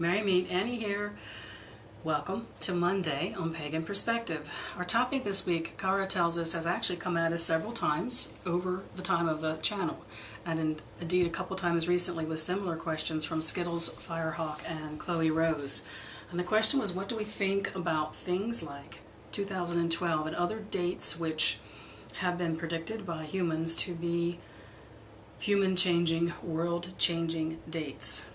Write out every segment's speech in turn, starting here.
Mary Meet Annie here. Welcome to Monday on Pagan Perspective. Our topic this week, Kara tells us, has actually come at us several times over the time of the channel, and indeed a couple times recently with similar questions from Skittles, Firehawk, and Chloe Rose. And the question was, what do we think about things like 2012 and other dates which have been predicted by humans to be human-changing, world-changing dates?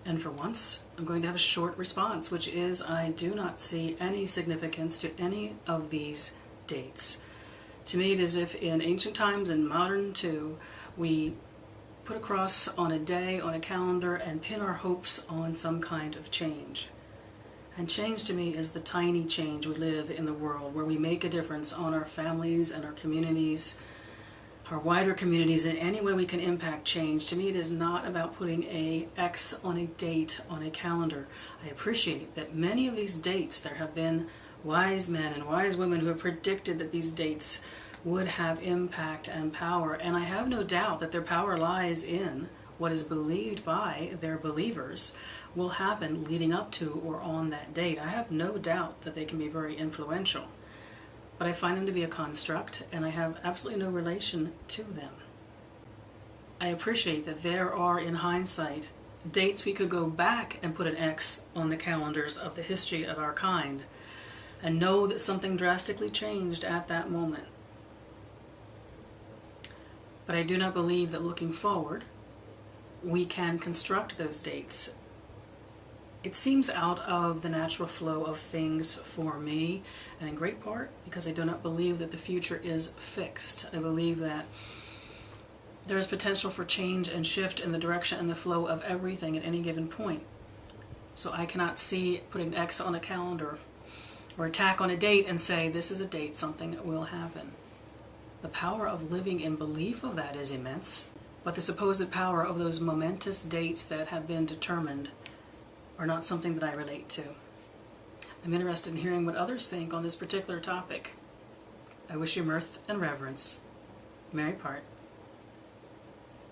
And for once, I'm going to have a short response, which is I do not see any significance to any of these dates. To me, it is as if in ancient times and modern too, we put a cross on a day, on a calendar, and pin our hopes on some kind of change. And change to me is the tiny change we live in the world, where we make a difference on our families and our communities, our wider communities, in any way we can impact change. To me, it is not about putting a X on a date on a calendar. I appreciate that many of these dates, there have been wise men and wise women who have predicted that these dates would have impact and power, and I have no doubt that their power lies in what is believed by their believers will happen leading up to or on that date. I have no doubt that they can be very influential. But I find them to be a construct, and I have absolutely no relation to them. I appreciate that there are, in hindsight, dates we could go back and put an X on the calendars of the history of our kind and know that something drastically changed at that moment. But I do not believe that looking forward, we can construct those dates. It seems out of the natural flow of things for me, and in great part because I do not believe that the future is fixed. I believe that there is potential for change and shift in the direction and the flow of everything at any given point. So I cannot see putting X on a calendar or a tack on a date and say this is a date something will happen. The power of living in belief of that is immense, but the supposed power of those momentous dates that have been determined are not something that I relate to. I'm interested in hearing what others think on this particular topic. I wish you mirth and reverence. Mary Part.